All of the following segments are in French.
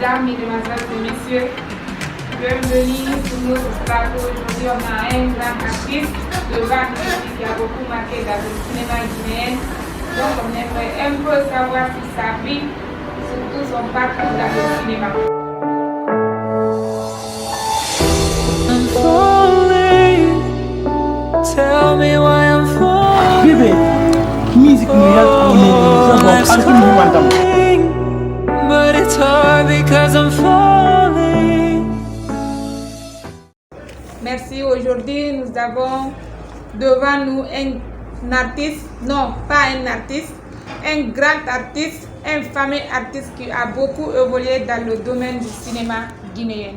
Mesdames, Mesdemoiselles et Messieurs, bienvenue sur notre plateau. Aujourd'hui, on a un grand artiste de Vague qui a beaucoup marqué dans le cinéma guinéen. Donc, on aimerait un peu savoir si sa vie, surtout son parcours dans le cinéma. I'm falling. Tell me why I'm falling. Bébé, musique I'm falling, but it's hard because I'm falling. Merci. Aujourd'hui, nous avons devant nous un artiste, non, pas un artiste, un grand artiste, un fameux artiste qui a beaucoup évolué dans le domaine du cinéma guinéen.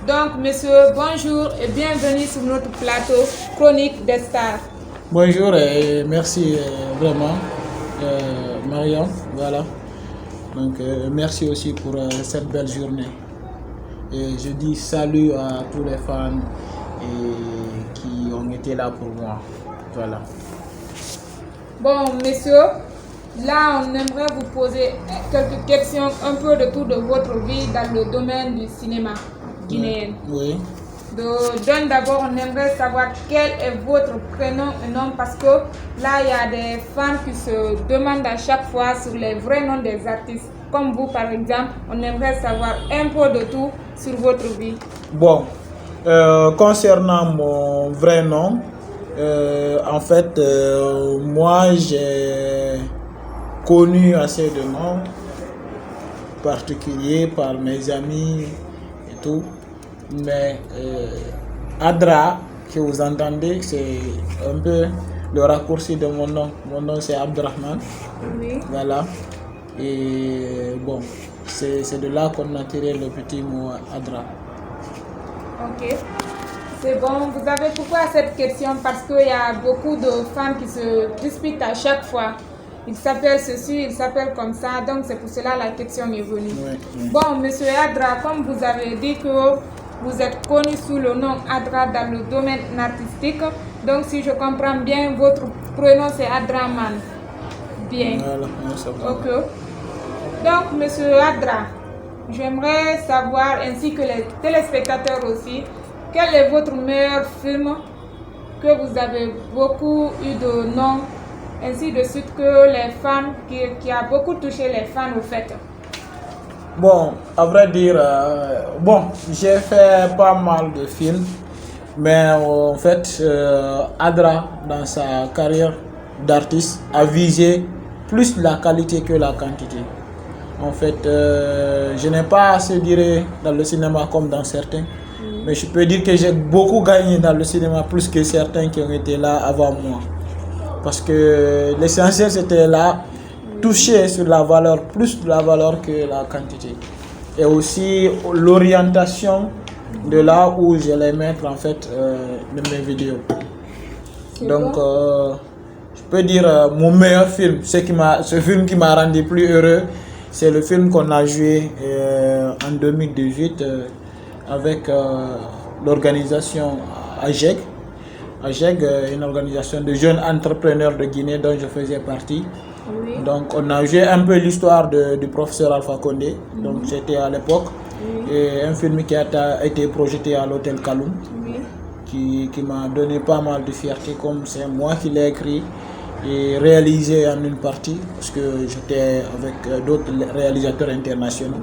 Donc, monsieur, bonjour et bienvenue sur notre plateau Chronique des Stars. Bonjour et merci vraiment, Mariam. Voilà. Donc, merci aussi pour cette belle journée. Et je dis salut à tous les fans qui ont été là pour moi. Voilà. Bon, monsieur, là, on aimerait vous poser quelques questions un peu de tout de votre vie dans le domaine du cinéma guinéen. Oui. Donc d'abord, on aimerait savoir quel est votre prénom et nom parce que là, il y a des fans qui se demandent à chaque fois sur les vrais noms des artistes. Comme vous, par exemple, on aimerait savoir un peu de tout sur votre vie. Bon, concernant mon vrai nom, en fait, moi, j'ai connu assez de noms particuliers par mes amis et tout. Mais Adra, que vous entendez, c'est un peu le raccourci de mon nom. Mon nom c'est Abdurrahman. Oui. Voilà. Et bon, c'est de là qu'on a tiré le petit mot Adra. Ok. C'est bon. Vous avez pourquoi cette question? Parce qu'il y a beaucoup de fans qui se disputent à chaque fois. Il s'appelle ceci, il s'appelle comme ça. Donc c'est pour cela la question est venue. Oui. Bon, monsieur Adra, comme vous avez dit que vous êtes connu sous le nom Adra dans le domaine artistique. Donc, si je comprends bien, votre prénom c'est Adraman. Bien. Voilà, ça va. Ok. Donc, monsieur Adra, j'aimerais savoir, ainsi que les téléspectateurs aussi, quel est votre meilleur film que vous avez beaucoup eu de noms, ainsi de suite que les fans, qui a beaucoup touché les fans au fait. Bon, à vrai dire, j'ai fait pas mal de films, mais en fait, Adra, dans sa carrière d'artiste, a visé plus la qualité que la quantité. En fait, je n'ai pas assez duré dans le cinéma comme dans certains, mais je peux dire que j'ai beaucoup gagné dans le cinéma plus que certains qui ont été là avant moi. Parce que l'essentiel c'était là, toucher sur la valeur, plus de la valeur que la quantité. Et aussi l'orientation de là où je vais mettre en fait de mes vidéos. Donc je peux dire mon meilleur film, ce film qui m'a rendu plus heureux, c'est le film qu'on a joué en 2018 avec l'organisation AGEG. AGEG, une organisation de jeunes entrepreneurs de Guinée dont je faisais partie. Oui. Donc on a joué un peu l'histoire du professeur Alpha Condé, donc c'était à l'époque, et un film qui a été projeté à l'hôtel Kaloum, qui m'a donné pas mal de fierté, comme c'est moi qui l'ai écrit et réalisé en une partie, parce que j'étais avec d'autres réalisateurs internationaux.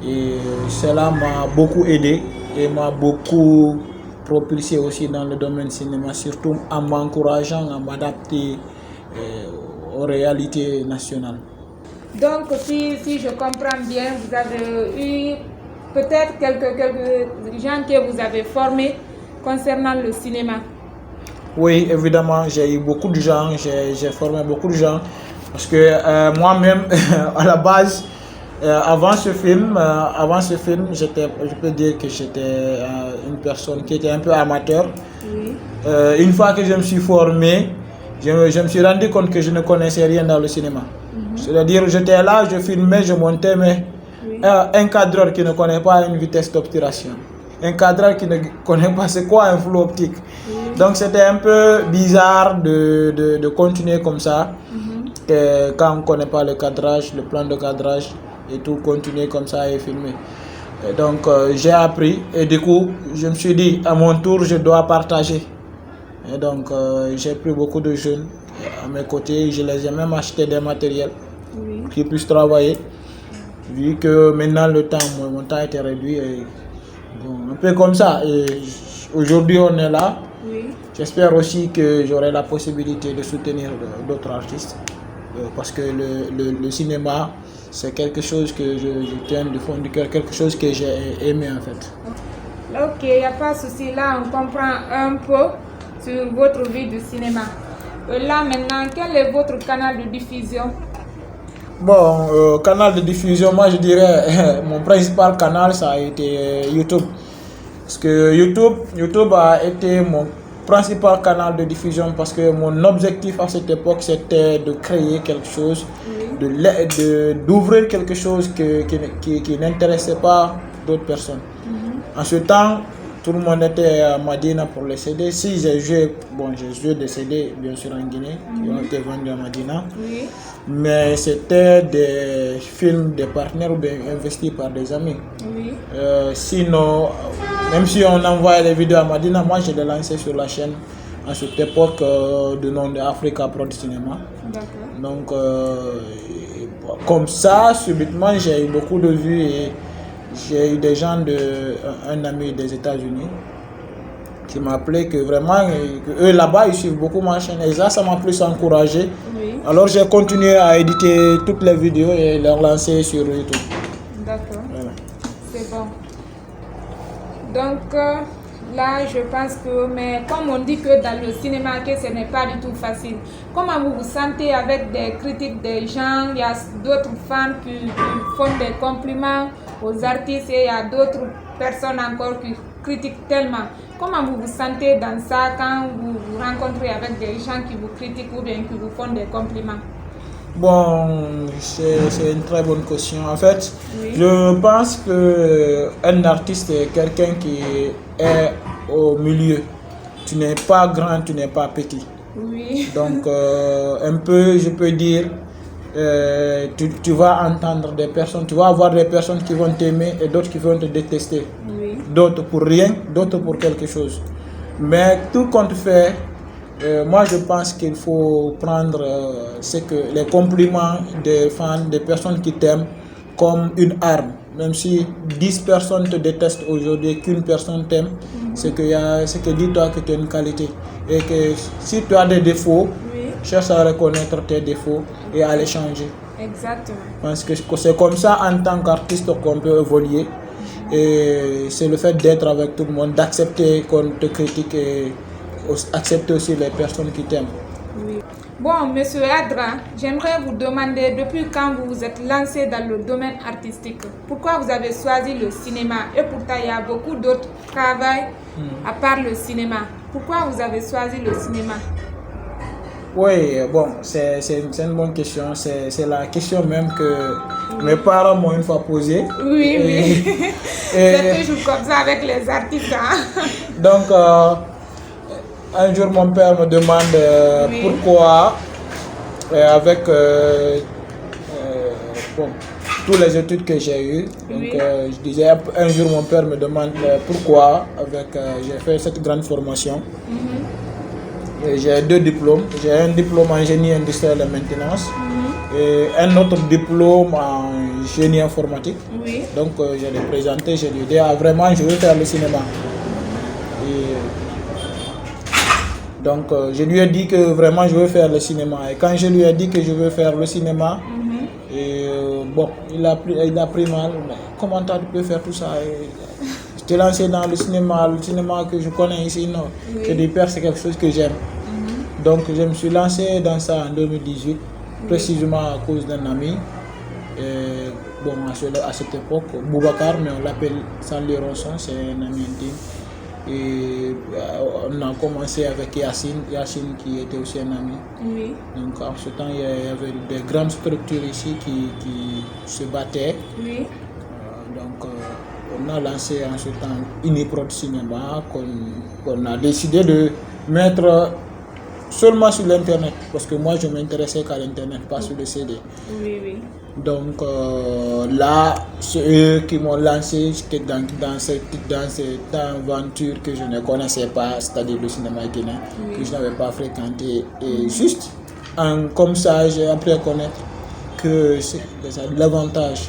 Et cela m'a beaucoup aidé et m'a beaucoup propulsé aussi dans le domaine cinéma, surtout en m'encourageant à m'adapter aux réalités nationales. Donc, si je comprends bien, vous avez eu peut-être quelques gens que vous avez formés concernant le cinéma. Oui, évidemment, j'ai eu beaucoup de gens, j'ai formé beaucoup de gens, parce que moi-même, à la base, avant ce film, je peux dire que j'étais une personne qui était un peu amateur. Oui. Une fois que je me suis formé, je me suis rendu compte que je ne connaissais rien dans le cinéma. C'est-à-dire, j'étais là, je filmais, je montais, mais un cadreur qui ne connaît pas une vitesse d'obturation, un cadreur qui ne connaît pas c'est quoi un flou optique. Donc c'était un peu bizarre de continuer comme ça, quand on ne connaît pas le cadrage, le plan de cadrage. et tout, continuer comme ça et filmer. Et donc j'ai appris et du coup je me suis dit à mon tour je dois partager. Et donc j'ai pris beaucoup de jeunes à mes côtés, je les ai même acheté des matériels qui puissent travailler. Vu que maintenant mon temps était réduit, et bon, un peu comme ça. Et aujourd'hui on est là. J'espère aussi que j'aurai la possibilité de soutenir d'autres artistes. Parce que le cinéma, c'est quelque chose que je tiens du fond du cœur, quelque chose que j'ai aimé en fait. Ok, il n'y a pas de souci. Là, on comprend un peu sur votre vie de cinéma. Là, maintenant, quel est votre canal de diffusion? Bon, canal de diffusion, moi je dirais, mon principal canal, ça a été YouTube. Parce que YouTube a été mon principal canal de diffusion parce que mon objectif à cette époque, c'était de créer quelque chose, d'ouvrir quelque chose qui n'intéressait pas d'autres personnes. En ce temps, tout le monde était à Madina pour les CD. Si j'ai joué des CD bien sûr en Guinée qui ont été vendus à Madina. Mais c'était des films des partenaires ou bien investis par des amis. Sinon, même si on envoyait les vidéos à Madina, moi je les lançais sur la chaîne à cette époque de nom de Africa Prod Cinéma. Donc comme ça, subitement j'ai eu beaucoup de vues et j'ai eu des gens un ami des États-Unis qui m'a appelé que vraiment, eux là-bas ils suivent beaucoup ma chaîne et ça m'a plus encouragé. Alors j'ai continué à éditer toutes les vidéos et les lancer sur YouTube. D'accord, c'est bon. Donc là je pense que, mais comme on dit que dans le cinéma que ce n'est pas du tout facile, comment vous vous sentez avec des critiques des gens? Il y a d'autres fans qui font des compliments aux artistes et il y a d'autres personnes encore qui critiquent tellement. Comment vous vous sentez dans ça quand vous vous rencontrez avec des gens qui vous critiquent ou bien qui vous font des compliments? Bon, c'est une très bonne question. En fait, je pense qu'un artiste est quelqu'un qui est au milieu. Tu n'es pas grand, tu n'es pas petit. Donc, un peu, je peux dire, tu vas entendre des personnes, tu vas avoir des personnes qui vont t'aimer et d'autres qui vont te détester. D'autres pour rien, d'autres pour quelque chose. Mais tout compte fait, moi je pense qu'il faut prendre les compliments des fans, des personnes qui t'aiment comme une arme. Même si 10 personnes te détestent aujourd'hui, qu'une personne t'aime, c'est que dis-toi que tu as une qualité. Et que si tu as des défauts, cherche à reconnaître tes défauts et à les changer. Exactement. Parce que c'est comme ça en tant qu'artiste qu'on peut évoluer. Et c'est le fait d'être avec tout le monde, d'accepter qu'on te critique et accepter aussi les personnes qui t'aiment. Bon, monsieur Adra, j'aimerais vous demander depuis quand vous vous êtes lancé dans le domaine artistique, pourquoi vous avez choisi le cinéma? Et pourtant, il y a beaucoup d'autres travails à part le cinéma. Pourquoi vous avez choisi le cinéma? Oui, bon, c'est une bonne question. C'est la question même que mes parents m'ont une fois posée. Oui. C'est toujours comme ça avec les artistes. Donc, un jour, mon père me demande pourquoi, avec tous les études que j'ai eues. Donc, je disais, un jour, mon père me demande pourquoi, j'ai fait cette grande formation. J'ai 2 diplômes. J'ai un diplôme en génie industriel et maintenance et un autre diplôme en génie informatique. Donc je l'ai présenté, je lui ai dit vraiment je veux faire le cinéma. Donc je lui ai dit que vraiment je veux faire le cinéma. Et quand je lui ai dit que je veux faire le cinéma, il a pris mal. Mais comment tu peux faire tout ça? Je t'ai lancé dans le cinéma que je connais ici, non. Je dis, père, c'est quelque chose que j'aime. Donc je me suis lancé dans ça en 2018, précisément à cause d'un ami. Et, bon, à cette époque, Boubacar, mais on l'appelle Sanli Ronson, c'est un ami intime. Et on a commencé avec Yacine qui était aussi un ami. Donc en ce temps, il y avait des grandes structures ici qui se battaient. Donc on a lancé en ce temps Uniprod Cinéma qu'on a décidé de mettre seulement sur l'internet, parce que moi je m'intéressais qu'à l'internet, pas sur le CD. Oui. Donc là, c'est eux qui m'ont lancé dans cette aventure que je ne connaissais pas, c'est-à-dire le cinéma guinéen, que je n'avais pas fréquenté. Et juste comme ça, j'ai appris à connaître que c'est l'avantage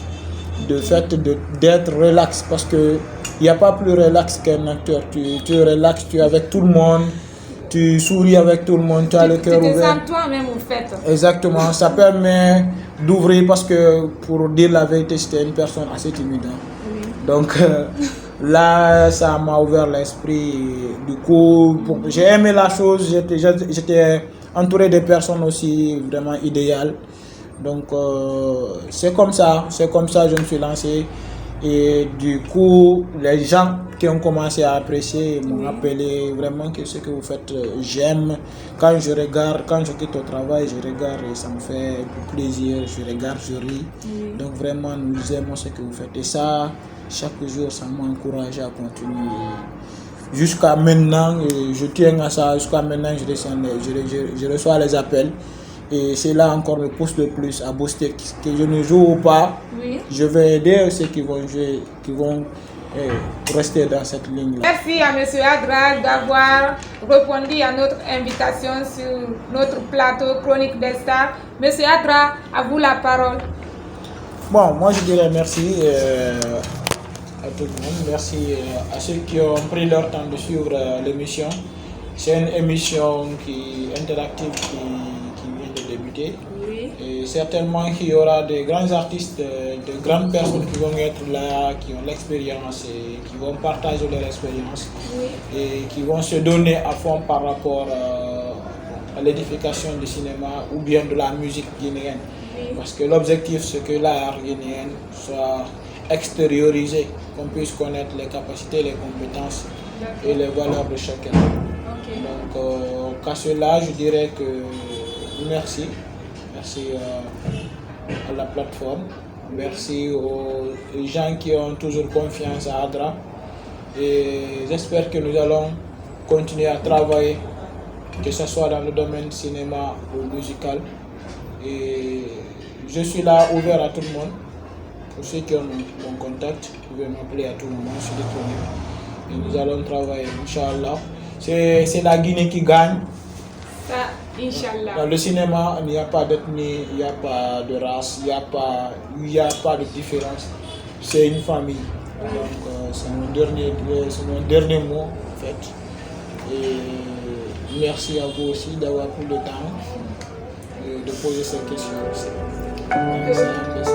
de fait d'être relax, parce que il n'y a pas plus relax qu'un acteur. Tu es relax, tu es avec tout le monde, tu souris avec tout le monde, tu as le cœur ouvert. Tu te sens toi-même au fait. Exactement, ça permet d'ouvrir, parce que pour dire la vérité, j'étais une personne assez timide. Donc là, ça m'a ouvert l'esprit. Du coup, j'ai aimé la chose, j'étais entouré de personnes aussi vraiment idéales. Donc c'est comme ça je me suis lancé. Et du coup, les gens qui ont commencé à apprécier m'ont appelé vraiment que ce que vous faites, j'aime. Quand je regarde, quand je quitte au travail, je regarde et ça me fait plaisir. Je regarde, je ris. Donc vraiment, nous aimons ce que vous faites. Et ça, chaque jour, ça m'encourage à continuer. Jusqu'à maintenant, je tiens à ça. Jusqu'à maintenant, je reçois les appels. Et cela encore me pousse le plus à booster. Que je ne joue ou pas, je vais aider ceux qui vont jouer, qui vont rester dans cette ligne-là. Merci à M. Adra d'avoir répondu à notre invitation sur notre plateau Chronique des Stars. M. Adra, à vous la parole. Bon, moi je dirais merci à tout le monde. Merci à ceux qui ont pris leur temps de suivre l'émission. C'est une émission interactive qui vient de débuter. Et certainement qu'il y aura de grands artistes, de grandes personnes qui vont être là, qui ont l'expérience et qui vont partager leur expérience et qui vont se donner à fond par rapport à l'édification du cinéma ou bien de la musique guinéenne. Parce que l'objectif, c'est que l'art guinéen soit extériorisé, qu'on puisse connaître les capacités, les compétences et les valeurs de chacun. Donc, qu'à cela, je dirais que merci. Merci à la plateforme. Merci aux gens qui ont toujours confiance à Adra. Et j'espère que nous allons continuer à travailler, que ce soit dans le domaine cinéma ou musical. Et je suis là ouvert à tout le monde. Pour ceux qui ont mon contact, vous pouvez m'appeler à tout moment, je suis disponible. Et nous allons travailler, Inch'Allah. C'est la Guinée qui gagne. Ça, Inch'Allah. Dans le cinéma, il n'y a pas d'ethnie, il n'y a pas de race, il n'y a pas de différence. C'est une famille. Donc c'est mon dernier mot en fait. Et merci à vous aussi d'avoir pris le temps de poser ces questions. Merci.